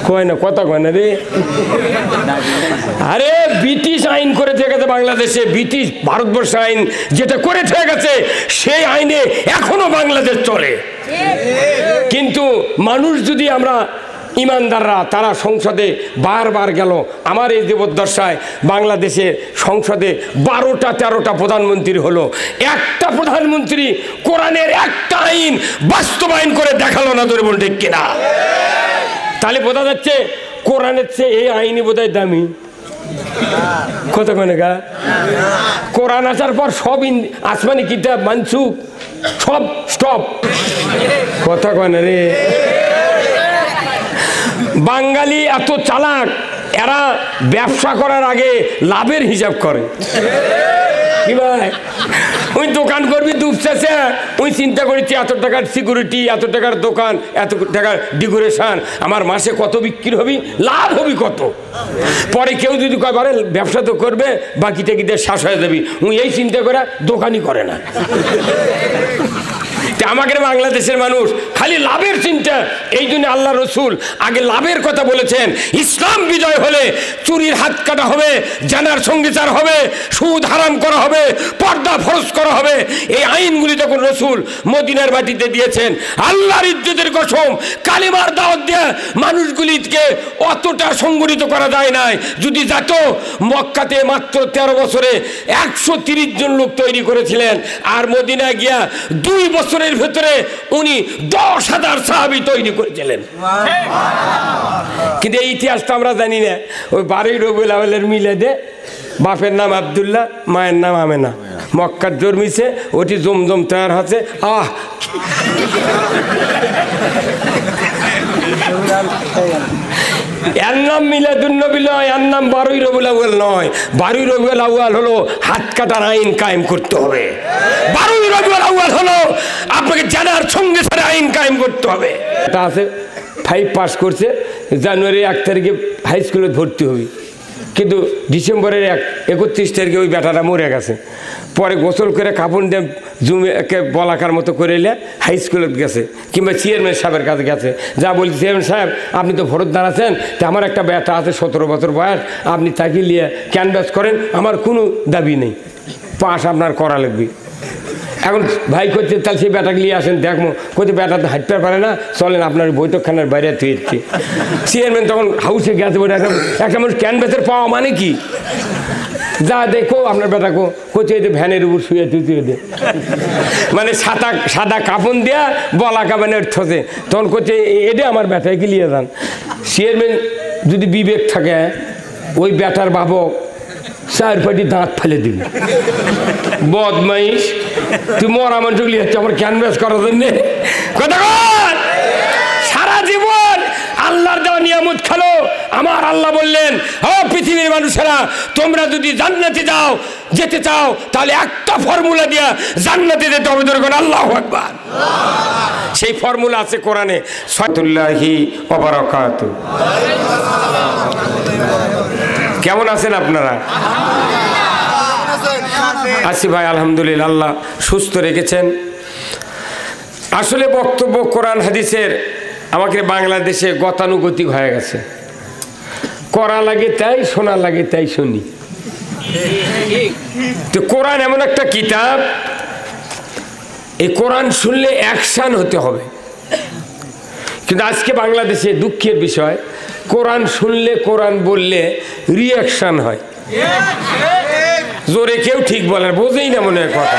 কয় না, কথা কয় না রে। আরে ব্রিটিশ আইন করে থেকে গেছে বাংলাদেশে, ব্রিটিশ ভারতবর্ষ আইন যেটা করে থেকে গেছে সেই আইনে এখনো বাংলাদেশ চলে। কিন্তু মানুষ যদি আমরা ইমানদাররা তারা সংসদে বারবার গেল, আমার এই দেবদশায় বাংলাদেশের সংসদে 12টা 13টা প্রধানমন্ত্রী হলো, একটা প্রধানমন্ত্রী কোরআনের একটা আইন বাস্তবায়ন করে দেখালো না। ধরে বলতে কিনা? তাহলে বোঝা যাচ্ছে কোরআনের চেয়ে এই আইনই বোধহয় দামি। কত মানে গা কোরআন আসার পর সব আসমানি কিতাব মানসুখ, সব স্টপ। কথা কয় না রে। বাঙালি এত চালাক, এরা ব্যবসা করার আগে লাভের হিসাব করে। কি ভাই, ওই দোকান করবি দুপচাষে, ওই চিন্তা করেছি এত টাকার সিকিউরিটি, এত টাকার দোকান, এত টাকার ডেকোরেশন, আমার মাসে কত বিক্রি হবি, লাভ হবি কত। পরে কেউ যদি কয় বারে ব্যবসা তো করবে, বাকিটা কি শ্বাস হয়ে যাবি, ওই এই চিন্তা করে দোকানই করে না। আমাদের বাংলাদেশের মানুষ খালি লাভের চিন্তা। এই জন্য আল্লাহ রসুল আগে লাভের কথা বলেছেন। ইসলাম বিজয় হলে চুরির হাত কাটা হবে, জানার সঙ্গীচার হবে, সুদ হারাম করা হবে, পর্দা ফরজ করা হবে। এই আইনগুলি যখন রসুল মদিনার মাটিতে দিয়েছেন, আল্লাহর ইজ্জতের কসম, কালিমার দাওয়াত দিয়ে মানুষগুলিকে অতটা সংগঠিত করা যায় নাই। যদি যেত, মক্কাতে মাত্র 13 বছরে 130 জন লোক তৈরি করেছিলেন, আর মদিনায় গিয়া 2 বছরের ভেতরে উনি 10,000 সাহাবী তৈরি করেছিলেন। কিন্তু এই ইতিহাসটা আমরা জানি না। ওই 12 রবিউল আউয়ালের মিলাদে বাপের নাম আব্দুল্লাহ, মায়ের নাম আমেনা, মক্কার জন্মিছে, ওটি জমজম তৈরি হচ্ছে। এর নাম মিলাদুন্নবী নয়, এর নাম 12 রবিউল আউয়াল নয়। 12 রবিউল আউয়াল হলো হাত কাটার আইন কায়েম করতে হবে। 12 রবিউল আউয়াল হলো আপনাকে জানার সঙ্গে সাথে আইন কায়েম করতে হবে। এটা আছে 5 পাস করছে, জানুয়ারি 1 তারিখে হাই স্কুলে ভর্তি হবি, কিন্তু ডিসেম্বরের 31 তারিখে ওই বেটাটা মরে গেছে। পরে গোসল করে কাপড় দিয়ে জুমে বলাকার মতো করে এলে হাই স্কুলে গেছে, কিংবা চেয়ারম্যান সাহেবের কাছে গেছে, যা বলছি চেয়ারম্যান সাহেব আপনি তো ভোটদান আছেন, তা আমার একটা বেটা আছে 17 বছর বয়স, আপনি তাকে নিয়ে ক্যানভাস করেন, আমার কোনো দাবি নেই, পাস আপনার করা লাগবে। এখন ভাই করছে তাহলে সেই বেটাকে নিয়ে আসেন, দেখবো কোথায় বেটা তো হাঁটতে পারে না, চলেন আপনার বৈঠকখানার বাইরে থুয়েছি। চেয়ারম্যান তখন হাউসে গেছে, বলে একটা মানুষ ক্যানভাসের পাওয়া মানে কি, যা দেখো আপনার বেটাকে কোথায় ভ্যানের উপর শুয়ে তুই দে, মানে সাদা কাপড় দেয়া বলা কাবানের ঠোঁচে, তখন কোথায় এডে আমার বেটাকে নিয়ে যান। চেয়ারম্যান যদি বিবেক থাকে, ওই বেটার বাবক 4 পাটি দাঁত ফেলে দিবি, বদমাইশ তুই মরা মানুষ লিয়ে আমার ক্যানভাস করার জন্যে। কথা কর, সারা জীবন আল্লাহর দেওয়া নিয়ামত খেলো। আমার আল্লাহ বললেন, ও পৃথিবীর মানুষেরা, তোমরা যদি জান্নাতে যেতে চাও, তাহলে একটা ফর্মুলা দিয়া জান্নাতে যেতে হবে। ধরে আল্লাহু আকবার। সেই ফর্মুলা আছে কোরআনে। সাল্লাল্লাহু ওয়া বারাকাতুহু। কেমন আছেন আপনারা? আছি ভাই, আলহামদুলিল্লাহ, আল্লাহ সুস্থ রেখেছেন। আসলে বক্তব্য কোরআন হাদিসের আমাকে বাংলাদেশে গতানুগতিক হয়ে গেছে, করা লাগে তাই, শোনা লাগে তাই শুনি। তো কোরআন এমন একটা কিতাব, এই কোরআন শুনলে অ্যাকশন হতে হবে। কিন্তু আজকে বাংলাদেশে দুঃখের বিষয়, কোরআন শুনলে, কোরআন বললে রিয়াকশন হয়। জোরে কেউ ঠিক বলে, বোঝেই না মনে হয় কথা।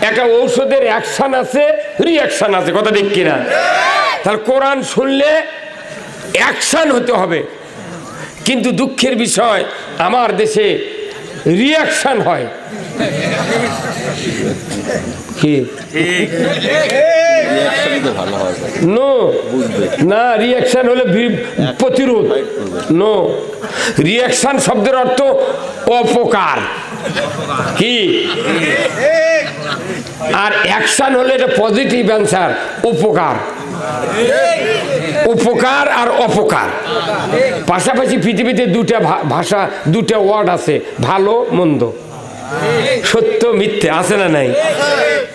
একটা ঔষধের অ্যাকশন আছে, রিয়াকশন আছে, কথা ঠিক কিনা? তাহলে কোরআন শুনলে অ্যাকশন হতে হবে, কিন্তু দুঃখের বিষয় আমার দেশে রিয়াকশন হয়। কি নো না, রিয়াকশন হলে প্রতিরোধ। নো, রিয়াকশন শব্দের অর্থ অপকার, কি? আর অ্যাকশন হলে এটা পজিটিভ অ্যান্সার, উপকার। উপকার আর অপকার পাশাপাশি পৃথিবীতে দুটা ভাষা, দুটা ওয়ার্ড আছে, ভালো মন্দ, সত্য মিথ্যে, আছে না নাই?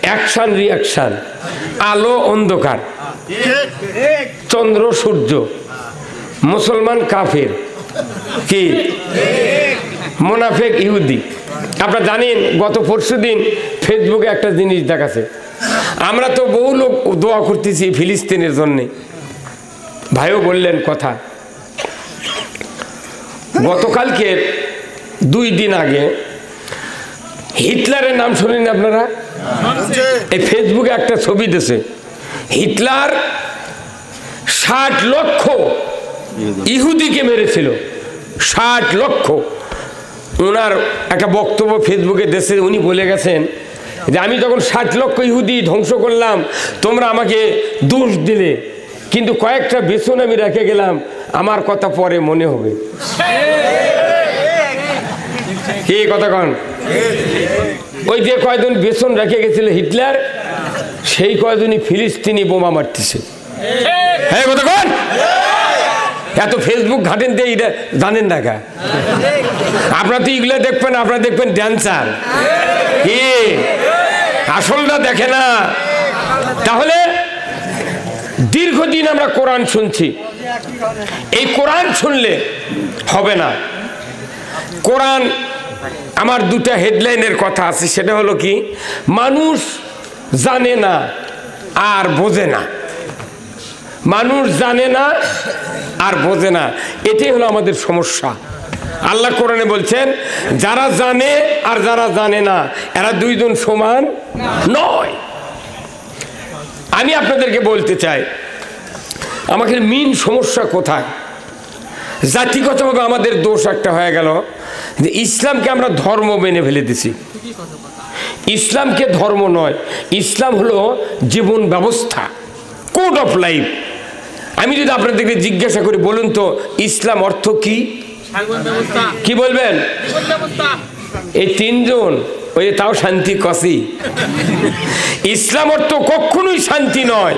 অ্যাকশন রিয়াকশন, আলো অন্ধকার, চন্দ্র সূর্য, মুসলমান কাফের, কি মুনাফিক ইহুদি। আপনারা জানেন গত পরশুদিন ফেসবুকে একটা জিনিস দেখাচ্ছে, আমরা তো বহু লোক দোয়া করতেছি ফিলিস্তিনের জন্যে, ভাইও বললেন কথা। গতকালকে 2 দিন আগে হিটলারের নাম শুনেন আপনারা? এই ফেসবুকে একটা ছবি দিয়েছে, হিটলার 60 লক্ষ ইহুদিকে মেরেছিল, 60 লক্ষ। ওনার একটা বক্তব্য ফেসবুকে দেশে উনি বলে গেছেন যে আমি যখন 60 লক্ষ ইহুদি ধ্বংস করলাম তোমরা আমাকে দোষ দিলে, কিন্তু কয়েকটা বেসন আমি রেখে গেলাম, আমার কথা পরে মনে হবে। কি কথা কন? ওই যে কয়জন বেসন রেখে গেছিল হিটলার, সেই কয়জনই ফিলিস্তিনি বোমা মারতেছে। হ্যাঁ কথা কন? এত ফেসবুক ঘাটেন দিয়ে এটা জানেন না কা? আপনারা তো এগুলো দেখবেন, আপনারা দেখবেন ড্যান্সার, কি আসলটা দেখে না। তাহলে দীর্ঘদিন আমরা কোরআন শুনছি, এই কোরআন শুনলে হবে না। কোরআন আমার 2টা হেডলাইনের কথা আছে, সেটা হলো কি, মানুষ জানে না আর বোঝে না। মানুষ জানে না আর বোঝে না, এটাই হলো আমাদের সমস্যা। আল্লাহ কোরআনে বলছেন যারা জানে আর যারা জানে না এরা 2 জন সমান নয়। আমি আপনাদেরকে বলতে চাই আমাদের মেইন সমস্যা কোথায়। জাতিগতভাবে আমাদের দোষ একটা হয়ে গেল যে ইসলামকে আমরা ধর্ম মেনে ফেলে দিছি। ইসলামকে ধর্ম নয়, ইসলাম হলো জীবন ব্যবস্থা, কোড অফ লাইফ। আমি যদি আপনাদেরকে জিজ্ঞাসা করি বলুন তো ইসলাম অর্থ কি? কি বলবেন? এই 3 জন ওই তাও শান্তি কসি। ইসলাম অর্থ কখনোই শান্তি নয়।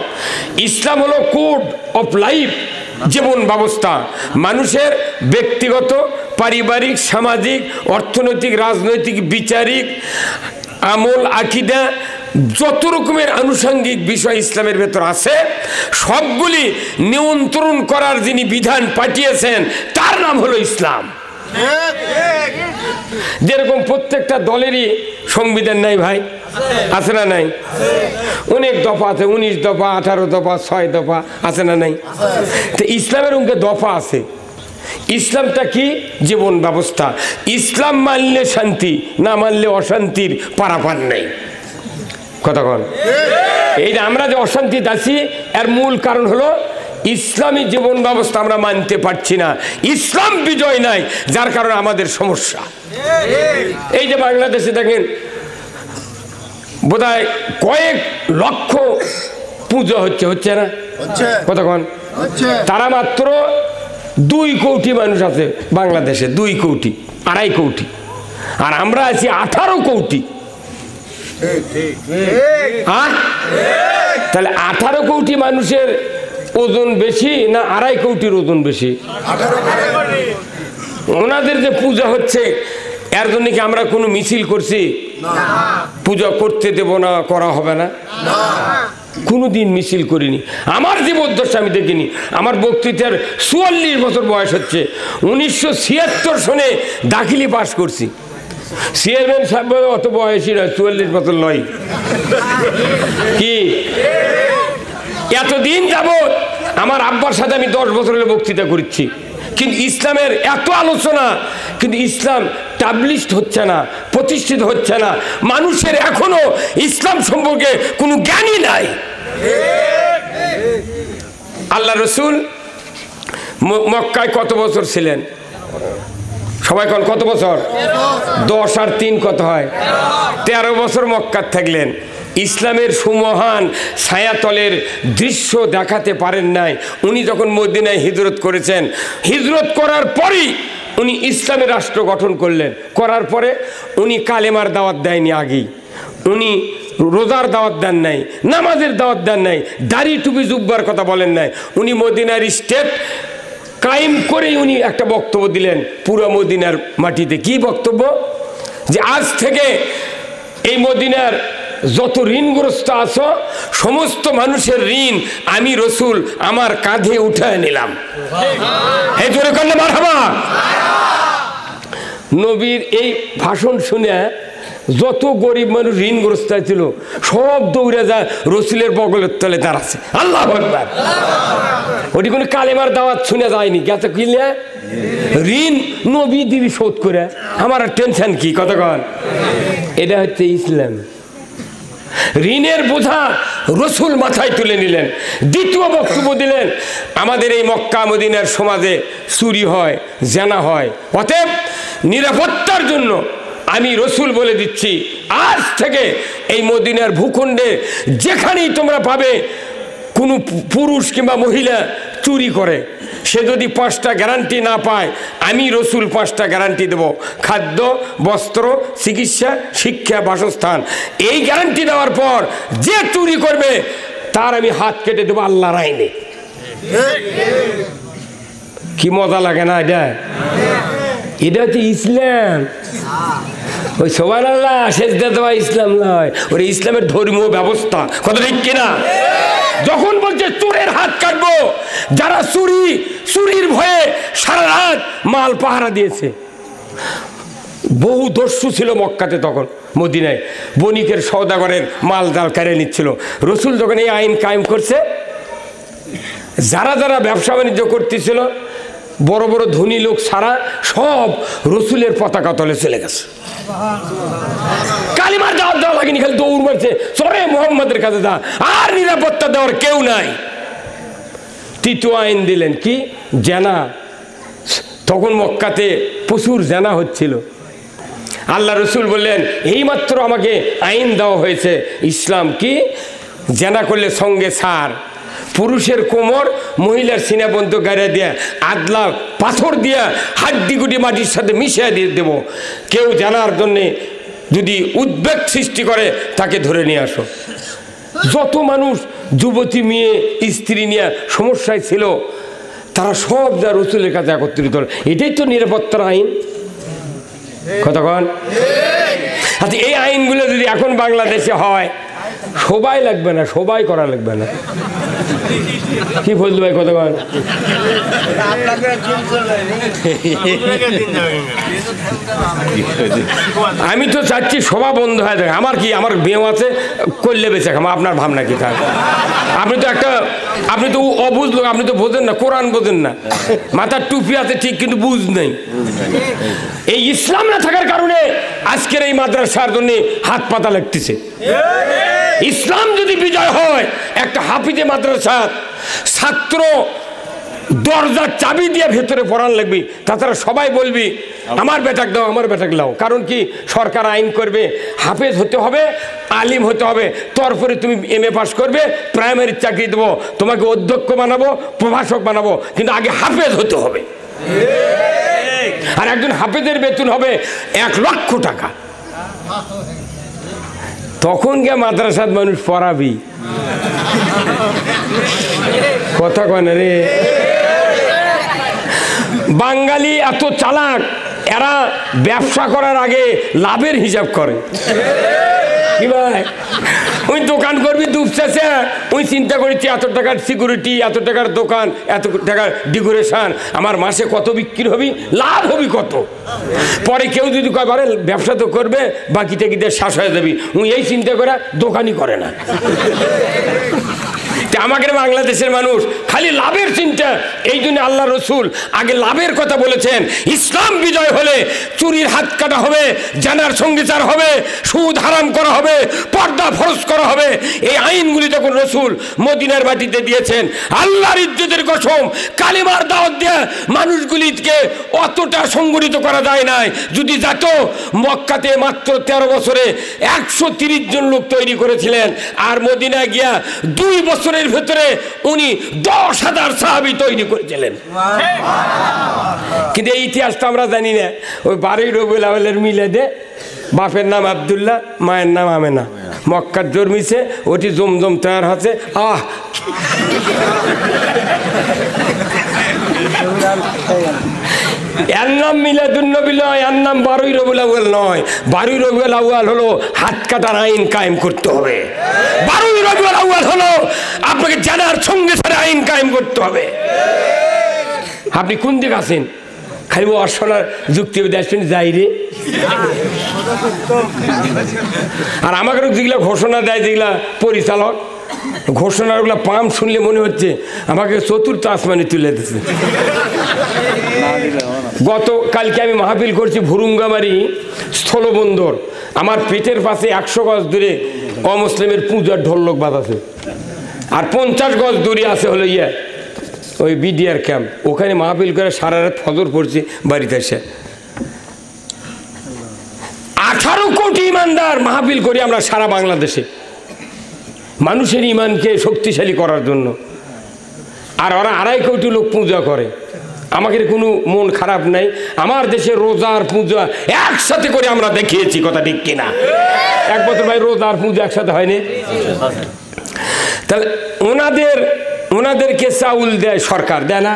ইসলাম হলো কোড অফ লাইফ, জীবন ব্যবস্থা। মানুষের ব্যক্তিগত, পারিবারিক, সামাজিক, অর্থনৈতিক, রাজনৈতিক, বিচারিক, আমল, আকীদা, যত রকমের আনুষঙ্গিক বিষয় ইসলামের ভেতর আছে সবগুলি নিয়ন্ত্রণ করার যিনি বিধান পাঠিয়েছেন তার নাম হলো ইসলাম। যেরকম প্রত্যেকটা দলেরই সংবিধান নাই ভাই, আছে না নাই? অনেক দফা আছে, 19 দফা, 18 দফা, 6 দফা, আছে না নাই? তো ইসলামের অঙ্কে দফা আছে। ইসলামটা কি? জীবন ব্যবস্থা। ইসলাম মানলে শান্তি, না মানলে অশান্তির পারাপার নেই। কথা কন? এই যে আমরা যে অশান্তি আছি এর মূল কারণ হলো ইসলামী জীবন ব্যবস্থা আমরা মানতে পারছি না, ইসলাম বিজয় নাই, যার কারণে আমাদের সমস্যা। এই যে বাংলাদেশে দেখেন বোধহয় কয়েক লক্ষ পুজো হচ্ছে না? কথা কন? তারা মাত্র 2 কোটি মানুষ আছে বাংলাদেশে, 2 কোটি, 2.5 কোটি, আর আমরা আছি 18 কোটি। তাহলে 18 কোটি মানুষের ওজন বেশি না 2.5 কোটির ওজন বেশি? ওনাদের যে পূজা হচ্ছে এর জন্য কি আমরা কোনো মিছিল করছি? পূজা করতে দেব না, করা হবে না, কোনোদিন মিছিল করিনি। আমার জীবদ্দশা আমি দেখিনি। আমার বক্তৃতার 44 বছর বয়স হচ্ছে। 1976 সনে দাখিলি পাস করছি। চেয়ারম্যান সাহেব অত বয়সী নয়, 44 বছর নয়। কি এতদিন যাবৎ আমার আব্বার সাথে আমি 10 বছরের বক্তৃতা করছি, কিন্তু ইসলামের এত আলোচনা, কিন্তু ইসলাম টাবলিশড হচ্ছে না, প্রতিষ্ঠিত হচ্ছে না। মানুষের এখনো ইসলাম সম্পর্কে কোনো জ্ঞানই নাই। আল্লাহ রসুল মক্কায় কত বছর ছিলেন? সবাই কোন কত বছর? 10 আর 3 কত হয়? 13 বছর মক্কায় থাকলেন। ইসলামের সুমহান ছায়াতলের দৃশ্য দেখাতে পারেন নাই। উনি যখন মদিনায় হিজরত করেছেন, হিজরত করার পরই উনি ইসলামের রাষ্ট্র গঠন করলেন। করার পরে উনি কালেমার দাওয়াত দেয়নি, আগেই উনি রোজার দাওয়াত দেন নাই, নামাজের দাওয়াত দেন নাই, দাড়ি টুপি জুব্বার কথা বলেন নাই। উনি মদিনার স্টেট কায়েম করেই উনি একটা বক্তব্য দিলেন পুরো মদিনার মাটিতে। কি বক্তব্য? যে আজ থেকে এই মদিনার যত ঋণগ্রস্ত আছো সমস্ত মানুষের ঋণ আমি রসুল আমার কাঁধে উঠায় নিলাম। হে জোরে করলে মারহাবা। নবীর এই ভাষণ শুনে যত গরিব মানুষ ঋণগ্রস্ত ছিল সব দৌড়ে যায় রসুলের বগলের তলে দাঁড়াচ্ছে। আল্লাহু আকবার। ওটি কোনো কালেমার দাওয়াত শুনে যায়নি, গেছে কিনলে ঋণ নবী দিবি শোধ করে, আমার আর টেনশন কি কতক্ষণ। এটা হচ্ছে ইসলাম। ঋণের বোঝা রসুল মাথায় তুলে নিলেন। দ্বিতীয় বক্তব্য দিলেন, আমাদের এই মক্কা মদিনার সমাজে চুরি হয়, জেনা হয়, অতএব নিরাপত্তার জন্য আমি রসুল বলে দিচ্ছি, আজ থেকে এই মদিনার ভূখণ্ডে যেখানেই তোমরা পাবে কোনো পুরুষ কিংবা মহিলা চুরি করে, সে যদি 5টা গ্যারান্টি না পায়, আমি রসুল 5টা গ্যারান্টি দেব। খাদ্য, বস্ত্র, চিকিৎসা, শিক্ষা, বাসস্থান। এই গ্যারান্টি দেওয়ার পর যে চুরি করবে তার আমি হাত কেটে দেবো আল্লাহর আইনে। কি মজা লাগে না এটা? এটা হচ্ছে ইসলাম। ওই সুবহানাল্লাহ সেজদা দেওয়া ইসলাম নয়, ওই ইসলামের ধর্মীয় ব্যবস্থা। কথা ঠিক কিনা? যখন বলছে চোরের হাত কাটবো, যারা চুরির ভয়ে সারা রাত মাল পাহারা দিয়েছে। বহু দস্যু ছিল মক্কাতে তখন, মদিনায় বণিকের সওদাগরের মাল জাল কেড়ে নিচ্ছিল। রসুল যখন এই আইন কায়েম করছে, যারা যারা ব্যবসা বাণিজ্য করতেছিল বড় বড় ধনী লোক ছাড়া সব রসুলের পতাকা তলে চলে গেছে। কালিমার দাওয়াত দেওয়া লাগেনি, খালি দৌড় মারছে, চরে মোহাম্মদের কাছে যা, আর নিরাপত্তা দেওয়ার কেউ নাই। তৃতীয় আইন দিলেন কি? জেনা। তখন মক্কাতে প্রচুর জেনা হচ্ছিল। আল্লাহ রসুল বললেন, এইমাত্র আমাকে আইন দেওয়া হয়েছে ইসলাম কি? জেনা করলে সঙ্গে ছাড়। পুরুষের কোমর, মহিলার সিনা বন্ধ গাড়িয়ে দিয়ে আদলা পাথর দিয়ে হাড্ডি গুটি মাটির সাথে মিশিয়ে দিয়ে দেব। কেউ জানার জন্যে যদি উদ্বেগ সৃষ্টি করে তাকে ধরে নিয়ে আসো। যত মানুষ যুবতী মেয়ে স্ত্রী নিয়ে সমস্যায় ছিল তারা সব যা রসুলের কাছে একত্রিত হল। এটাই তো নিরাপত্তার আইন। কতক্ষণ? আচ্ছা, এই আইনগুলো যদি এখন বাংলাদেশে হয়, সবাই লাগবে না, সবাই করা লাগবে না। কি বলতো ভাই? কতক্ষণ? আমি তো চাচ্ছি সভা বন্ধ হয়ে যায়। আমার কি, আমার মেয়েও আছে, করলে বেঁচে খাম। আপনার ভাবনা কি থাক? আপনি তো অবুঝ লোক, আপনি তো বোঝেন না, কোরআন বোঝেন না। মাথার টুপি আছে ঠিক, কিন্তু বুঝ নেই। এই ইসলাম না থাকার কারণে আজকের এই মাদ্রাসার জন্য হাত পাতা লাগতেছে। ইসলাম যদি বিজয় হয়, একটা হাফিজে মাদ্রাসার ছাত্র দরজার চাবি দিয়ে ভেতরে পড়ান লাগবে। তাছাড়া সবাই বলবি আমার বেটাক দাও, আমার বেটাক দাও। কারণ কি? সরকার আইন করবে হাফেজ হতে হবে, আলিম হতে হবে, তারপরে তুমি MA পাস করবে, প্রাইমারির চাকরি দেবো, তোমাকে অধ্যক্ষ বানাবো, প্রভাষক বানাবো, কিন্তু আগে হাফেজ হতে হবে। আর একজন হাফেজের বেতন হবে 1 লক্ষ টাকা। তখন গিয়ে মাদ্রাসার মানুষ পড়াবি। কথা কয় না রে? বাঙালি এত চালাক, এরা ব্যবসা করার আগে লাভের হিসাব করে। কি ভাই? ওই দোকান করবি দুপচাষে, ওই চিন্তা করেছি এত টাকার সিকিউরিটি, এত টাকার দোকান, এত টাকার ডেকোরেশন, আমার মাসে কত বিক্রি হবি, লাভ হবি কত। পরে কেউ যদি কয় বারে ব্যবসা তো করবে, বাকিটা কি দিয়ে শ্বাস হয়ে যাবি, ওই এই চিন্তা করে দোকানই করে না। আমাদের বাংলাদেশের মানুষ খালি লাভের চিন্তা। এই জন্য আল্লাহ রসুল আগে লাভের কথা বলেছেন। ইসলাম বিজয় হলে চুরির হাত কাটা হবে, জানার সঙ্গীচার হবে, সুদ হারাম করা হবে, পর্দা ফরজ করা হবে। এই আইনগুলি যখন রসুল মদিনার মাটিতে দিয়েছেন, আল্লাহর ইজ্জতের কসম, কালিমার দাওয়াত দিয়ে মানুষগুলিকে অতটা সংগঠিত করা যায় নাই। যদি যেত, মক্কাতে মাত্র 13 বছরে 130 জন লোক তৈরি করেছিলেন, আর মদিনায় গিয়া 2 বছরের ভেতরে উনি 10,000 সাহাবী তৈরি করেছিলেন। কিন্তু এই ইতিহাসটা আমরা জানি না। ওই 12 রবিউল আউয়ালের মিলাদে বাপের নাম আব্দুল্লাহ, মায়ের নাম আমেনা, মক্কার জন্মিছে, ওটি জমজম তৈরি হচ্ছে। এর নাম মিলাদুন্নবী নয়, এর নাম 12ই রবিউল আউয়াল নয়। 12ই রবিউল আউয়াল হলো হাত কাটার আইন কায়েম করতে হবে। 12ই রবিউল আউয়াল হলো আপনাকে জানার সঙ্গে সাথে আইন কায়েম করতে হবে। আপনি কোন দিকে আছেন? খালি অর্শনার যুক্তি আসবেন যাই রে। আর আমাকে যেগুলা ঘোষণা দেয়, যেগুলা পরিচালক ঘোষণাগুলো পাম শুনলে মনে হচ্ছে আমাকে চতুর্থ আসমানে তুলে দিচ্ছে। গতকালকে আমি মাহফিল করছি ভুরুঙ্গামারি স্থলবন্দর। আমার পেটের পাশে 100 গজ দূরে অমুসলিমের পূজার ঢোলক বাজাছে, আর 50 গজ দূরে আছে হলো ওই বিডিআর ক্যাম্প। ওখানে মাহফিল করে সারা রাত ফজর পড়ছি বাড়িতে এসে। 18 কোটি ইমানদার মাহফিল করি আমরা সারা বাংলাদেশে মানুষের ইমানকে শক্তিশালী করার জন্য, আর ওরা 2.5 কোটি লোক পূজা করে। আমাদের কোনো মন খারাপ নাই। আমার দেশে রোজার পূজা একসাথে করে আমরা দেখিয়েছি, কথা ঠিক কিনা? এক বছর ভাই রোজার পূজা একসাথে হয়নি। তাহলে ওনাদেরকে চাউল দেয় সরকার, দেয় না?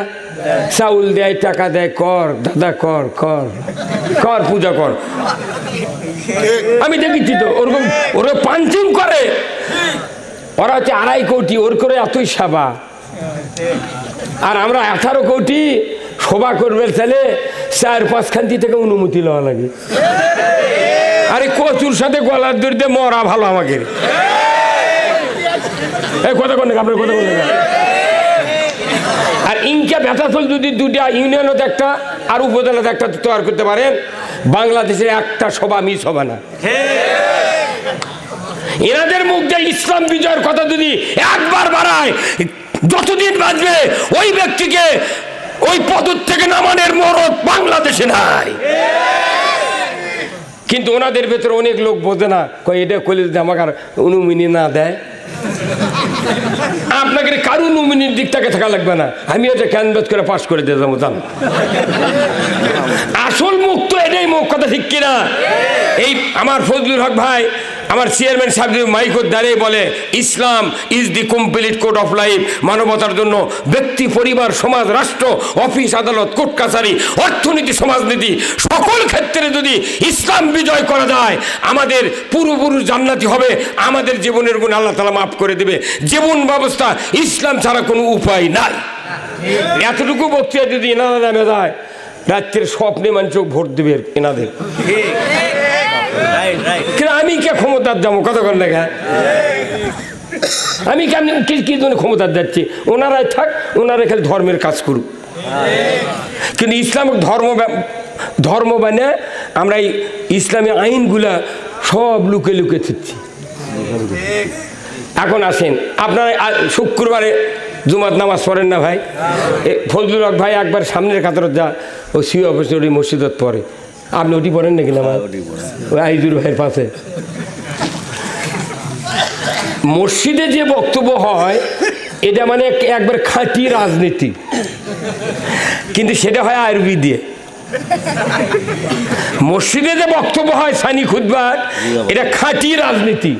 চাউল দেয়, টাকা দেয়, কর দাদা কর কর কর পূজা কর। আমি দেখেছি তো ওরকম ওরা পাঞ্চিং করে। ওরা হচ্ছে 2.5 কোটি, ওর করে এতই সেবা। আর আমরা 18 কোটি সভা করবে তাহলে 4-5 খান্তি থেকে অনুমতি লওয়া লাগে। আরে কচুর সাথে গলার দড়িতে মরা ভালো আমাকে। কথা কোন আপনার কথা কোন? আর ইনকা বেতাচল যদি 2টা ইউনিয়নত একটা আর উপজেলাতে একটা তৈরি করতে পারেন, বাংলাদেশের একটা সভা মিস হবে না। এনাদের মুখ দিয়ে ইসলাম বিজয়ের কথা যদি একবার বাড়ায়, যতদিন বাঁচবে ওই ব্যক্তিকে ওই পদ থেকে নামানোর মরদ বাংলাদেশে নাই। কিন্তু ওনাদের ভেতরে অনেক লোক বোঝে না, কয় এটা করলে যদি আমাকে আর অনুমতি না দেয়, আপনাকে কারো অনুমতির দিক থেকে থাকা লাগবে না, আমি এটা ক্যানভাস করে পাস করে দিয়ে যাবো। জান আসল মুখ তো এটাই মুখ, কথা ঠিক কিনা? এই আমার ফজলুল হক ভাই, আমার চেয়ারম্যান সাহেব মাইকোর দাঁড়িয়ে বলে Islam is the complete code of life. মানবতার জন্য ব্যক্তি, পরিবার, সমাজ, রাষ্ট্র, অফিস, আদালত, কোর্ট কাছারি, অর্থনীতি, সমাজনীতি সকল ক্ষেত্রে যদি ইসলাম বিজয় করা যায়, আমাদের পূর্বপুরুষ জান্নাতি হবে। আমাদের জীবনের গুণ আল্লাহ তাআলা মাফ করে দেবে। জীবন ব্যবস্থা ইসলাম ছাড়া কোনো উপায় নাই। এতটুকু বক্তৃতা যদি এনারা নামে যায়, রাত্রের স্বপ্নে মানুষ ভোট দেবে এনাদের। আমি কে ক্ষমতার যাবো? কথা বল দেখা, আমি কেমন কি জন্য ক্ষমতার যাচ্ছি? ওনারাই থাক, ওনারা খালি ধর্মের কাজ করুক। কিন্তু ইসলামিক ধর্ম মানে আমরা এই ইসলামী আইনগুলা সব লুকে লুকে থাকছি। এখন আসেন, আপনারা শুক্রবারে জুমাত নামাজ পড়েন না ভাই? ফজলুল হক ভাই একবার সামনের কাতারত যা, ও সিও অফিসের ওই মসজিদত পড়ে। আপনি ওটি পড়েন নাকি নামাজ? ওই আইজুর ভাইয়ের পাশে মসজিদে যে বক্তব্য হয়, এটা মানে একবার খাঁটি রাজনীতি, কিন্তু সেটা হয় আরবি দিয়ে। মসজিদে যে বক্তব্য হয় সানি খুতবার, এটা খাঁটি রাজনীতি,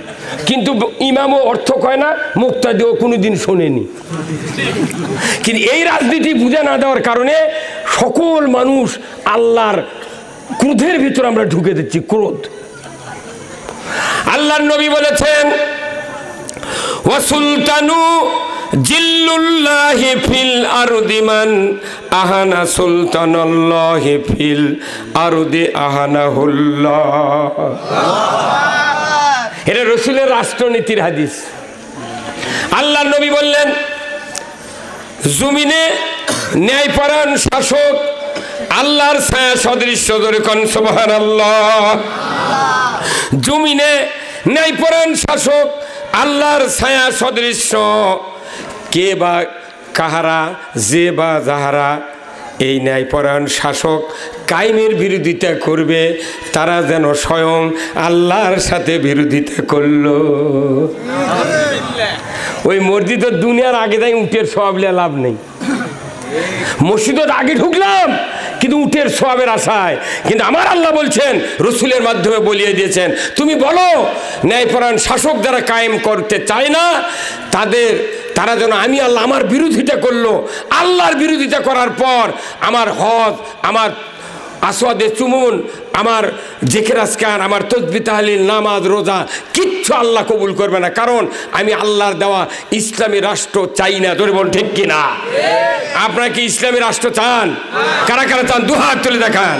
কিন্তু ইমামও অর্থ কয় না, মুক্তাদিও কোনোদিন শোনেনি। কিন্তু এই রাজনীতি বুঝে না দেওয়ার কারণে সকল মানুষ আল্লাহর ক্রোধের ভিতর আমরা ঢুকে দিচ্ছি। ক্রোধ, আল্লাহর নবী বলেছেন ওয়া সুলতানু জিল্লুল্লাহি ফিল আরদি মান আহানা সুলতানাল্লাহি ফিল আরদি আহানাহুল্লাহ। এটা রাসূলের রাষ্ট্রনীতির হাদিস। আল্লাহর নবী বললেন, জমিনে ন্যায়পরায়ণ শাসক আল্লাহর ছায়া সদৃশ্য। ধরে কোন সুবহানাল্লাহ। জমিনে ন্যায়পরায়ণ শাসক আল্লাহর ছায়া সদৃশ্য। কে বা কাহারা, যে বা যাহারা এই ন্যায়পরায়ণ শাসক কায়েমের বিরোধিতা করবে, তারা যেন স্বয়ং আল্লাহর সাথে বিরোধিতা করল। ওই মসজিদের দুনিয়ার আগে তাই উটের সওয়াব লাভ নেই। মসজিদের আগে ঢুকলাম কিন্তু উটের সওয়াবের আশায়, কিন্তু আমার আল্লাহ বলছেন, রসুলের মাধ্যমে বলিয়ে দিয়েছেন, তুমি বলো ন্যায়পরায়ণ শাসক যারা কায়েম করতে চায় না, তারা যেন আমি আল্লাহ আমার বিরোধিতা করলো, আল্লাহর বিরোধিতা করার পর আমার হজ, আমার আসওয়াদে চুমুন, আমার জিকির আজকার, আমার তাসবিহ তাহলিল, নামাজ, রোজা কিচ্ছু আল্লাহ কবুল করবে না, কারণ আমি আল্লাহর দেওয়া ইসলামী রাষ্ট্র চাই না। ধরে বল ঠিক কিনা? আপনারা কি ইসলামী রাষ্ট্র চান? কারা কারা চান? দুহাত তুলে দেখান।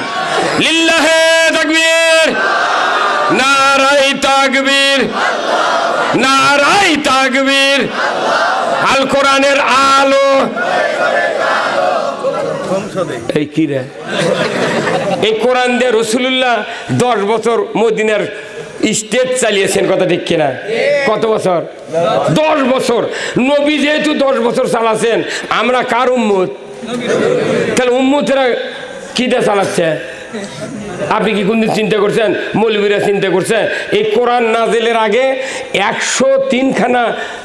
লিল্লাহে তাকবীর, নারায়ে তাকবীর, নারায়ে তাকবীর। আল কোরআনের আলো। এই কি রে, এই কোরআন দিয়ে রাসূলুল্লাহ 10 বছর মদিনার স্টেট চালিয়েছেন, কথা ঠিক কিনা? কত বছর? 10 বছর। নবী যেহেতু 10 বছর চালাচ্ছেন, আমরা কার উম্মত? তাহলে উম্মতেরা কিটা চালাচ্ছে? আপনি কি কোনদিন চিন্তা করছেন? মৌলবীরা চিন্তা করছে? এই কোরআন নাজিলের আগে 103খানা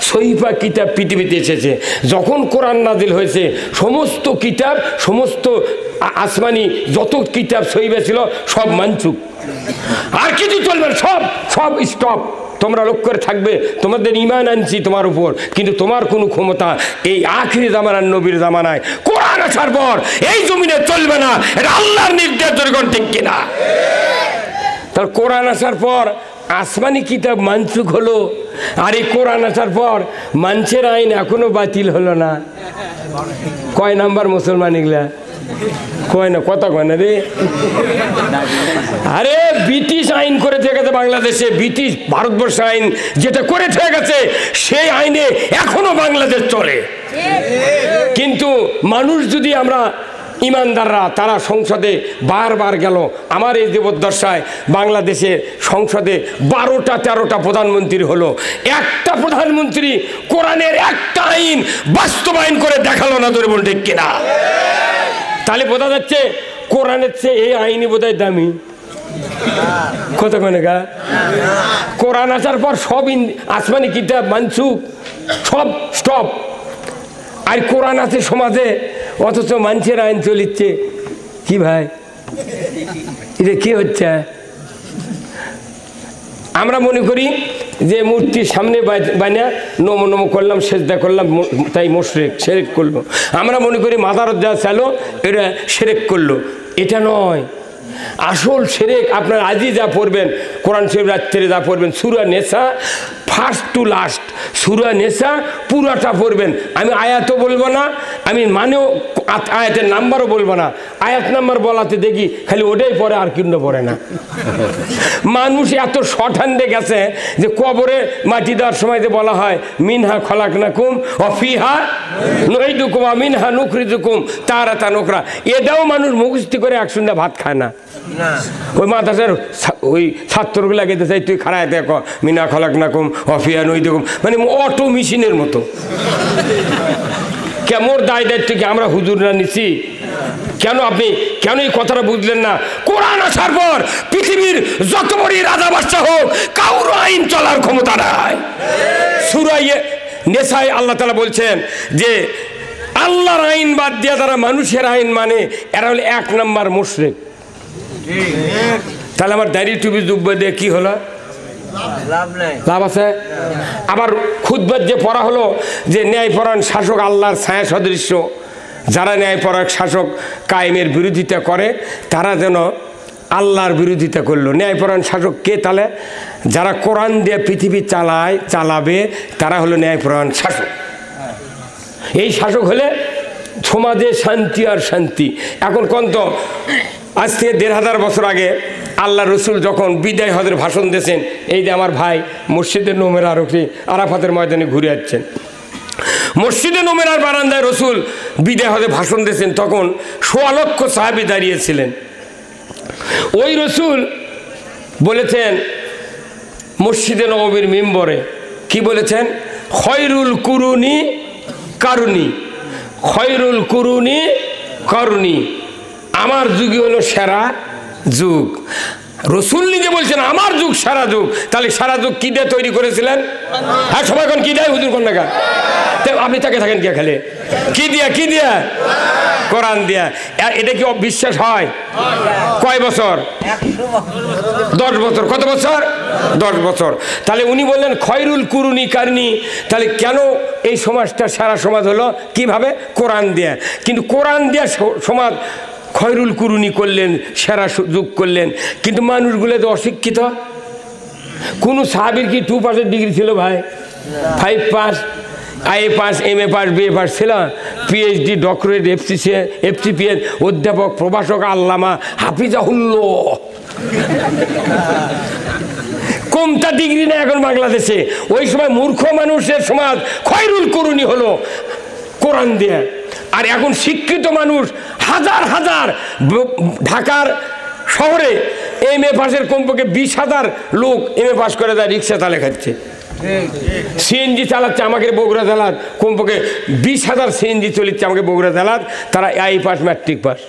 সহিফা কিতাব পৃথিবীতে এসেছে। যখন কোরআন নাজিল হয়েছে, সমস্ত কিতাব, সমস্ত আসমানি যত কিতাব সহিফা ছিল সব মানসুখ, আর কিছু চলবে না, সব সব স্টপ। তোমরা লক্ষ্য করে থাকবে, তোমাদের ঈমান আনছি তোমার উপর, কিন্তু তোমার কোনো ক্ষমতা এই আখিরি জামানার নবীর জামানায় কোরআন আসার পর এই জমিনে চলবে না। এটা আল্লাহর নির্দেশ, জনগণ ঠিক কিনা? তাহলে কোরআন আসার পর আসমানি কিতাব মানসুখ হলো, আর এই কোরআন আসার পর মানুষের আইন এখনো বাতিল হলো না। কয় নাম্বার মুসলমান এগুলা? কয় না, কথা কয় না রে। আরে ব্রিটিশ আইন করে থেকে গেছে বাংলাদেশে, ব্রিটিশ ভারতবর্ষ আইন যেটা করে থেকে গেছে সেই আইনে এখনো বাংলাদেশ চলে। কিন্তু মানুষ যদি, আমরা ইমানদাররা, তারা সংসদে বারবার গেল। আমার এই জীবদ্দশায় বাংলাদেশের সংসদে 12টা-13টা প্রধানমন্ত্রী হলো, একটা প্রধানমন্ত্রী কোরআনের একটা আইন বাস্তবায়ন করে দেখালো না। ধরে বল ঠিক কিনা? তাহলে বোঝা যাচ্ছে কোরআনের চেয়ে এই আইনি বোধহয় দামি। কত কয় না? কোরআন আসার পর সব আসমানি কিতাব মানসুখ, সব স্টপ। আর কোরআন আছে সমাজে, অথচ মানুষের আইন চলিচ্ছে। কি ভাই, এটা কি হচ্ছে? আমরা মনে করি যে মূর্তির সামনে বানিয়ে নমো নমো করলাম, সেজদা করলাম, তাই মুশরিক, শিরক করলো। আমরা মনে করি মাজারত যা চালো এটা শিরক করলো। এটা নয়, আসল শিরক আপনার আজই যা পড়বেন, কোরআন শরীফ রাত্রে যা পড়বেন, সূরা নিসা ফার্স্ট টু লাস্ট, সূরা নিসা পুরাটা পড়বেন। আমি আয়াতও বলবো না, আমি মানেও আয়াতের নাম্বারও বলবো না। আয়াত নাম্বার বলাতে দেখি খালি ওটাই পড়ে, আর কিন্তু পড়ে না। মানুষ এত শর্ট হ্যান্ডে গেছে যে কবরে মাটি দেওয়ার সময় যে বলা হয় মিনহা খলাকনাকুম ওয়া ফিহা নুঈদুকুম ওয়া মিনহা নুখরিজুকুম তারাতান নুকরা, এটাও মানুষ মুখস্থ করে একসঙ্গে ভাত খায় না। ওই মাদ্রাসার ওই ছাত্রগুলা গেতে চাই, তুই খারায় দেখো মিনা খলাকনাকুম ওয়া ফিহা নুঈদুকুম, মানে অটো মেশিনের মতো। কেমন দায় দায়িত্ব কি আমরা হুজুররা নিছি? কেন আপনি কেন এই কথাটা বুঝলেন না? কোরআন আসার পর পৃথিবীর যত বড় রাজা বাদশা হোক, কারো আইন চলার ক্ষমতা নাই। সূরা নিসায় আল্লাহ তাআলা বলছেন যে আল্লাহর আইন বাদ দিয়ে তারা মানুষের আইন মানে, এরা হলো 1 নাম্বার মুশরিক। তাহলে আমার দাড়ি টুপি জুব্বা দিয়ে কি হলো? লাভ আছে? আবার খুতবা যে পড়া হলো যে ন্যায়পরায়ণ শাসক আল্লাহর ছায়া সদৃশ্য, যারা ন্যায়পরায়ণ শাসক কায়েমের বিরোধিতা করে তারা যেন আল্লাহর বিরোধিতা করলো। ন্যায়পরায়ণ শাসক কে? তাহলে যারা কোরআন দিয়ে পৃথিবী চালাবে তারা হলো ন্যায়পরায়ণ শাসক। এই শাসক হলে সমাজে শান্তি আর শান্তি। এখন কোন তো আজ থেকে 1500 বছর আগে আল্লাহ রসুল যখন বিদায় হজের ভাষণ দিয়েছেন, এই যে আমার ভাই মসজিদে নোমের আরাফাতের ময়দানে ঘুরে যাচ্ছেন, মসজিদে নোমেরার বারান্দায় রসুল বিদায় হজে ভাষণ দিয়েছেন, তখন 1.25 লক্ষ সাহাবী দাঁড়িয়েছিলেন। ওই রসুল বলেছেন মসজিদে নববীর মিম্বরে, কি বলেছেন? খয়রুল কুরুনি কারুনি, খয়রুল কুরুনি কারুনি, আমার যুগই হলো সেরা যুগ। রসুল নিজে বলছেন আমার যুগ সারা যুগ, তাহলে সারা যুগ কি দিয়ে তৈরি করেছিলেন? হ্যাঁ, সবাই এখন কি দেয় হুজুর কন্যা? আপনি তাকে থাকেন কে খেলে কি দিয়া? কি দিয়া? কোরআন দিয়া। এটা কি অবিশ্বাস হয়? কয় বছর? 10 বছর। কত বছর? 10 বছর। তাহলে উনি বললেন খয়রুল কুরুনি কারনি। তাহলে কেন এই সমাজটা সারা সমাজ হলো কিভাবে? কোরআন দিয়া। কিন্তু কোরআন দিয়া সমাজ খয়রুল কুরুনি করলেন, সেরা যুগ করলেন, কিন্তু মানুষগুলো তো অশিক্ষিত। কোন সাহাবীর কি 2 পাসের ডিগ্রি ছিল ভাই? 5 pass, IA pass, MA pass, BA pass ছিল? PhD, ডক্টরেট, FCPS, অধ্যাপক, প্রভাষক, আল্লামা, হাফিজাহুল্লাহ, কোনটা ডিগ্রি না এখন বাংলাদেশে? ওই সময় মূর্খ মানুষের সমাজ খয়রুল কুরুনি হলো কোরআন দিয়ে। আর এখন শিক্ষিত মানুষ হাজার হাজার, ঢাকার শহরে MA পাসের কমপক্ষে 20,000 লোক MA পাস করে দেয়, রিক্সা চালে খাচ্ছে, CNG চালাচ্ছে। আমাকে বগুড়া জেলার কমপক্ষে 20,000 CNG চলিচ্ছে আমাকে বগুড়া জেলার, তারা IE পাস, ম্যাট্রিক পাস।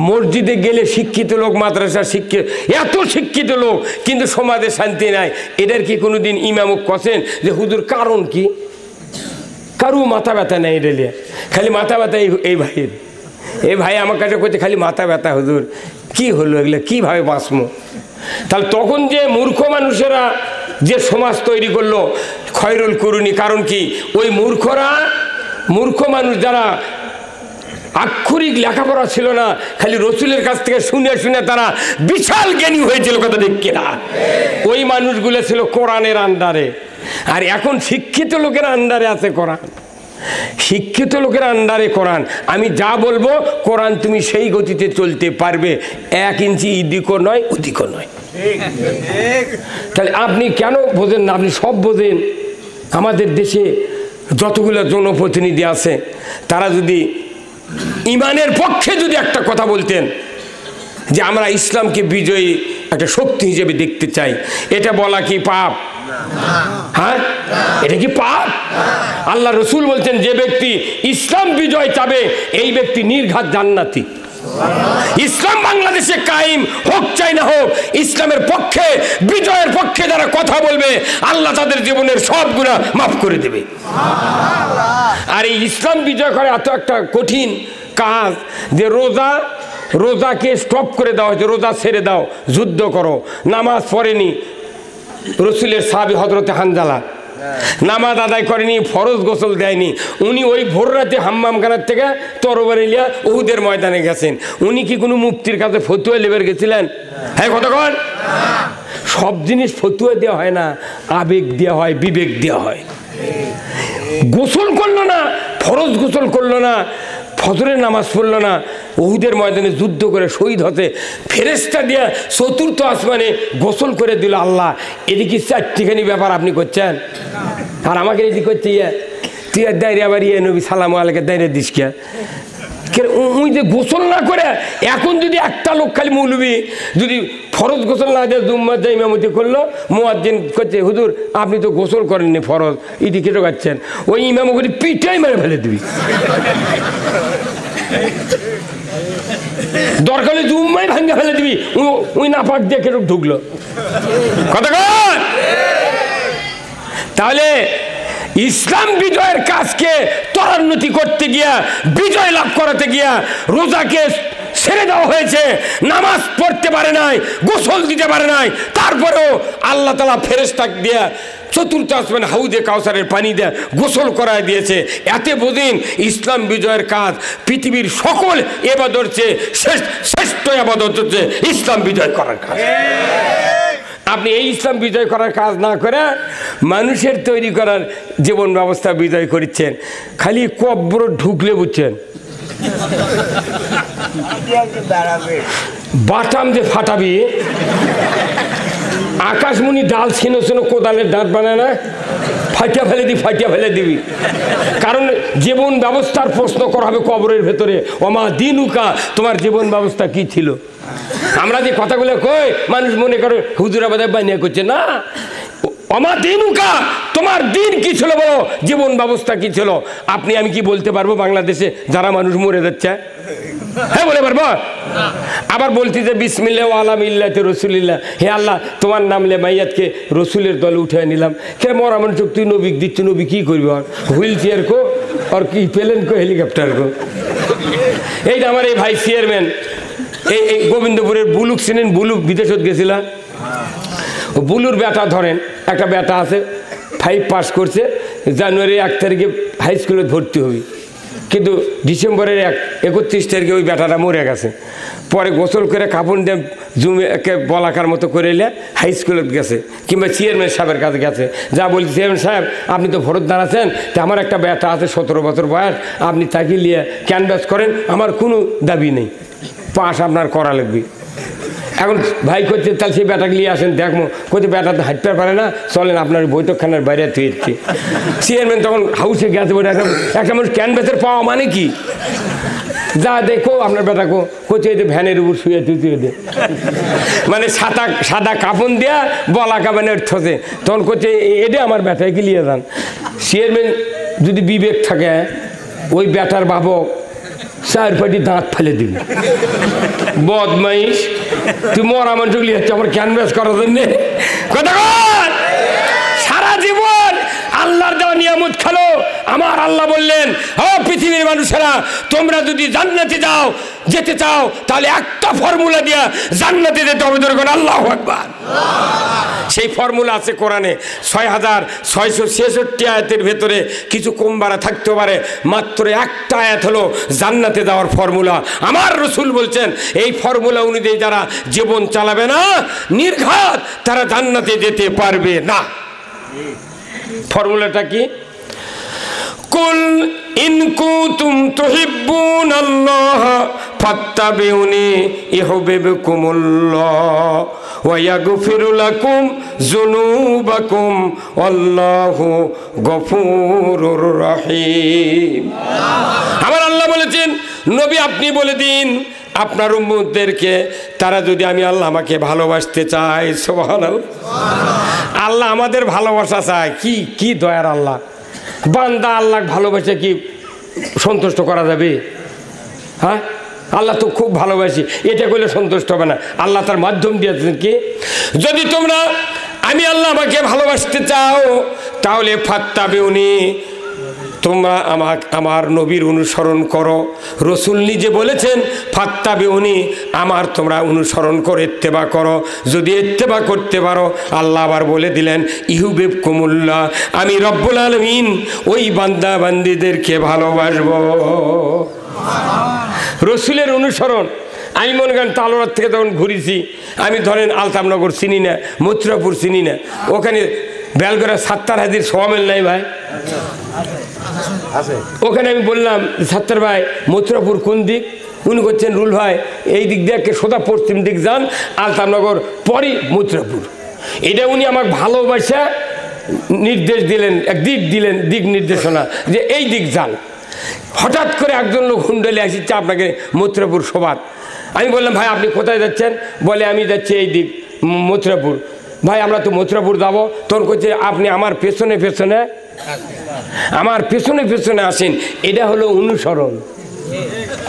মসজিদে গেলে শিক্ষিত লোক, মাদ্রাসা শিক্ষিত, এত শিক্ষিত লোক, কিন্তু সমাজে শান্তি নাই। এটার কি কোনোদিন ইমামক কছেন যে হুজুর কারণ কি? কারু মাথা ব্যথা নেই, এটা খালি মাথা ব্যথা এই ভাইয়ের। এই ভাই আমার কাছে কইতে খালি মাথা ব্যথা, হুজুর কি হলো, এগুলো কীভাবে বাঁচবো? তাহলে তখন যে মূর্খ মানুষেরা যে সমাজ তৈরি করলো খয়রুল কুরুনি, কারণ কি? ওই মূর্খ মানুষ যারা আক্ষরিক লেখাপড়া ছিল না, খালি রসুলের কাছ থেকে শুনে শুনে তারা বিশাল জ্ঞানী হয়েছিল, কথা ঠিক কিনা? ওই মানুষগুলো ছিল কোরআনের আন্ডারে। আর এখন শিক্ষিত লোকের আন্ডারে আছে কোরআন, শিক্ষিত লোকের আন্ডারে কোরআন। আমি যা বলবো কোরআন তুমি সেই গতিতে চলতে পারবে, 1 ইঞ্চি এদিকও নয় ওদিকও নয়। তাহলে আপনি কেন বোঝেন না? আপনি সব বোঝেন। আমাদের দেশে যতগুলো জনপ্রতিনিধি আছে তারা যদি ইমানের পক্ষে যদি একটা কথা বলতেন যে আমরা ইসলামকে বিজয়ী একটা শক্তি হিসেবে দেখতে চাই, এটা বলা কি পাপ? হ্যাঁ, এটা কি পাপ? আল্লাহ রসুল বলছেন যে ব্যক্তি ইসলাম বিজয় চাবে এই ব্যক্তি নির্ঘাত জান্নাতি। ইসলাম বাংলাদেশে কায়েম হোক চাই না হোক, ইসলামের পক্ষে, বিজয়ের পক্ষে যারা কথা বলবে আল্লাহ তাদের জীবনের সব গুনাহ মাফ করে দেবে। আর এই ইসলাম বিজয় করে এত একটা কঠিন কাজ যে রোজাকে স্টপ করে দেওয়া হয়েছে, রোজা ছেড়ে দাও, যুদ্ধ করো। নামাজ পড়েনি রসুলের সাহাবী হযরতে হানজালা, নামাজ আদায় করেনি, ফরজ গোসল দেয়নি। উনি ওই ভোর রাতে হাম্মামখানার থেকে তরবারি নিয়ে উহুদের ময়দানে গেছেন। উনি কি কোনো মুফতির কাছে ফতুয়া লেবার গেছিলেন? হ্যাঁ, কতক্ষণ? সব জিনিস ফতুয়া দেওয়া হয় না, আবেগ দেওয়া হয়, বিবেক দেওয়া হয়। গোসল করলো না, ফরজ গোসল করলো না, ফজরের নামাজ পড়লো না, উহুদের ময়দানে যুদ্ধ করে শহীদ হতে ফেরেশতা দিয়া 4th আসমানে গোসল করে দিল আল্লাহ। এদিকে 4টিখানি ব্যাপার আপনি করছেন, আর আমাকে এদিকে করতে তুই আর দাঁড়িয়ে আবার নবী সালাম আলাইকে দাঁড়িয়ে দিস কে? ওই যে গোসল না করে, এখন যদি একটা লোক খালি মৌলবি যদি ফরজ গোসল না দেয়, জুম্মার যা ইমামতি করলো, মুয়াজ্জিন করছে হুজুর আপনি তো গোসল করেননি ফরজ, ইটি কেটে গাচ্ছেন, ওই ইমাম করে পিঠাই মেরে ফেলে দিবি। দরকার হলে জুম্মাই ভাঙ্গা ফেলে দিবি, ওই না পাক দিয়ে কেটে ঢুকলো। কতক্ষণ? তাহলে ইসলাম বিজয়ের কাজকে ত্বরান্বিত করতে গিয়া, বিজয় লাভ করাতে গিয়া রোজাকে ছেড়ে দেওয়া হয়েছে, নামাজ পড়তে পারে নাই, গোসল দিতে পারে নাই, তারপরেও আল্লাহ তাআলা ফেরেশতা দিয়া 4th আসমানে হাউদে কাউসারের পানি দেয়া গোসল করায় দিয়েছে। এতে বোঝেন ইসলাম বিজয়ের কাজ পৃথিবীর সকল ইবাদতের চেয়ে শ্রেষ্ঠ ইবাদত হচ্ছে ইসলাম বিজয় করার কাজ। আপনি এই ইসলাম বিজয় করার কাজ না করে মানুষের তৈরি করার জীবন ব্যবস্থা বিজয় করছেন। খালি কব্র ঢুকলে বুঝছেন বাটাম যে ফাটাবি, আকাশমণি ডাল ছিনো ছিনো কোদালের দাঁত বানায় না, ফাটিয়া ফেলে দিবি। কারণ জীবন ব্যবস্থার প্রশ্ন করা হবে কবরের ভেতরে, ওমা দিনুকা, তোমার জীবন ব্যবস্থা কি ছিল? আমরা যে কথাগুলো কই মানুষ মনে করে হুজুরা বাদে বানিয়ে করছে না, অমা দিনুকা, তোমার দিন কি ছিল বলো, জীবন ব্যবস্থা কি ছিল। আপনি আমি কি বলতে পারবো বাংলাদেশে যারা মানুষ মরে যাচ্ছে? হ্যাঁ বলে পারবো? আবার বলছি যে বিসমিল্লাহ আলা মিল্লাতে রসুলিল্লাহ, হে আল্লাহ তোমার নাম লে মাইয়াতকে রসুলের দলে উঠে নিলাম। কে মরা মানুষ তুই নবী দিচ্ছ, নবী কি করবি? আর হুইল চেয়ার কো আর কি প্লেন কো হেলিকপ্টার কো। এইটা আমার এই ভাই চেয়ারম্যান, এই গোবিন্দপুরের বুলুক চিনেন? বুলুক বিদেশত গেছিলাম। বুলুর বেটা ধরেন, একটা বেটা আছে 5 পাস করছে, জানুয়ারি 1 তারিখে হাই স্কুলে ভর্তি হবি, কিন্তু ডিসেম্বরের 31 তারিখে ওই বেটাটা মরে গেছে। পরে গোসল করে কাপড় দিয়ে জুমে একে বলাকার মতো করে এলে হাই স্কুলে গেছে, কিংবা চেয়ারম্যান সাহেবের কাছে গেছে, যা বলছি চেয়ারম্যান সাহেব আপনি তো ভোটদান আছেন, তো আমার একটা বেটা আছে 17 বছর বয়স, আপনি তাকে নিয়ে ক্যানভাস করেন, আমার কোনো দাবি নেই, পাস আপনার করা লাগবে। এখন ভাই করছে তাহলে সেই বেটাকে নিয়ে আসেন, দেখবো কোথায় বেটা তো হাঁটতে পারে না, চলেন আপনার বৈঠকখানার বাইরে থুয়েছি। চেয়ারম্যান তখন হাউসে গেছে, বলে একটা মানুষ ক্যানভাসের পাওয়া মানে কি, যা দেখো আপনার বেটা কোচে ভ্যানের উপর শুয়ে তুই দে, মানে সাদা কাপন দেয়া বলা কাবানের ঠোঁচে, তখন কোচে এটা আমার বেটাকে নিয়ে যান। চেয়ারম্যান যদি বিবেক থাকে, ওই বেটার বাবক 4 পাটি দাঁত ফেলে দিবি, বদমাইশ তুই মরা মানুষ লিয়ে যাচ্ছে আমার ক্যানভাস করার জন্য। কথা কর, সারা জীবন আল্লাহর দেওয়া নিয়ামত খেলো। আমার আল্লাহ বললেন, ও পৃথিবীর মানুষেরা, তোমরা যদি জান্নাতে যেতে চাও তাহলে একটা ফর্মুলা দিয়া জান্নাতে যেতে হবে, ধরে আল্লাহু আকবার। সেই ফর্মুলা আছে কোরআনে, 6666 আয়াতের ভেতরে কিছু কম বাড়া থাকতে পারে, মাত্র একটা আয়াত হলো জান্নাতে যাওয়ার ফর্মুলা। আমার রসুল বলছেন এই ফর্মুলা অনুযায়ী যারা জীবন চালাবে না, নির্ঘাত তারা জান্নাতে যেতে পারবে না। ফর্মুলাটা কি? কুল ইন কুনতুম তুহিব্বুনাল্লাহ ফাত্তাবিউনি ইউহিব্বুকুমুল্লাহ ওয়া ইয়াগফিরু লাকুম যুনুবাকুম আল্লাহু গফুরুর রহিম। আমার আল্লাহ বলেছেন, নবী আপনি বলে দিন আপনার উম্মতদেরকে, তারা যদি আমি আল্লাহ আমাকে ভালোবাসতে চাই, সুবহানাল্লাহ, আল্লাহ আমাদের ভালোবাসা চায়। কি দয়ার আল্লাহ, বান্দা আল্লাহ ভালোবাসে কি সন্তুষ্ট করা যাবে? হ্যাঁ, আল্লাহ তো খুব ভালোবাসি, এটা করলে সন্তুষ্ট হবে না। আল্লাহ তার মাধ্যম দিয়েছেন কি, যদি তোমরা আমি আল্লাহ আমাকে ভালোবাসতে চাও তাহলে ফাত্তাবিউনি, তোমরা আমার নবীর অনুসরণ করো। রসুল নিজে বলেছেন ফাত্তাবিউনি, আমার তোমরা অনুসরণ করে ইত্তেবা করো। যদি ইত্তেবা করতে পারো, আল্লাহ আবার বলে দিলেন ইউহিব্বুকুমুল্লাহ, আমি রব্বুল আলামিন ওই বান্দা বান্দীদেরকে ভালোবাসবো। রসুলের অনুসরণ। আমি মনে করেন তালোয়ার থেকে তখন ঘুরেছি, আমি ধরেন আলতামনগর চিনি না, মথুরাপুর চিনি না, ওখানে বেলগড়া সাত্তার হাজির সোয়ামেল নাই ভাই, ওখানে আমি বললাম সাত্তার ভাই মথুরাপুর কোন দিক? উনি করছেন রুল ভাই এই দিক দিয়ে সোজা পশ্চিম দিক যান, আলতামনগর পরই মথুরাপুর। এটা উনি আমাকে ভালোবাসা নির্দেশ দিলেন, দিক নির্দেশনা যে এই দিক যান। হঠাৎ করে একজন লোক হুন্ডলে আসছে আপনাকে মথুরাপুর সবার। আমি বললাম ভাই আপনি কোথায় যাচ্ছেন? বলে আমি যাচ্ছি এই দিক মথুরাপুর। ভাই আমরা তো মথুরাপুর যাবো। তখন করছে আপনি আমার পেছনে পেছনে আসেন। এটা হলো অনুসরণ,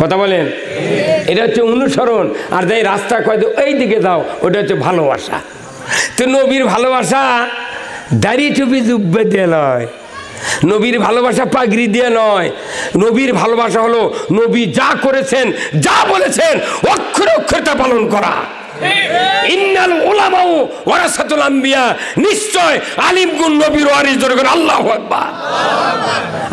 কথা বলেন, এটা হচ্ছে অনুসরণ। আর যাই রাস্তা কয় এই দিকে যাও, ওটা হচ্ছে ভালোবাসা। তো নবীর ভালোবাসা দাড়ি টুপি জুব্বে দিয়ে নয়, নবীর ভালোবাসা পাগড়ি দিয়ে নয়। নবীর ভালোবাসা হলো নবী যা করেছেন, যা বলেছেন অক্ষরে অক্ষরে তা পালন করা। ইন্নাল উলামাউ ওয়ারাসাতুল আম্বিয়া, নিশ্চয় আলিমগুন নবীর ওয়ারিস। আল্লাহু আকবার।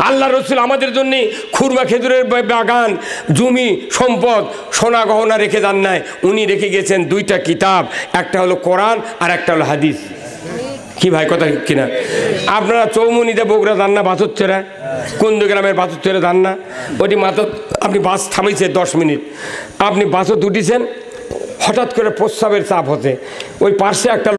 আল্লাহ রসুল আমাদের জন্য খুরমা খেজুরের বাগান, জমি সম্পদ, সোনা গহনা রেখে যান নাই। উনি রেখে গেছেন 2টা কিতাব, একটা হলো কোরআন আর একটা হলো হাদিস। কি ভাই কথা কিনা? আপনারা চৌমুনিতে বগুড়া যান না, বাছুরচেরা কোন গ্রামের বাছুরচেরা যান না? ওটি মাত্র আপনি বাস থামাইছে 10 মিনিট, আপনি বাসও উঠেছেন, হঠাৎ করে প্রস্রাবের চাপ হচ্ছে, ওই পাশে একটা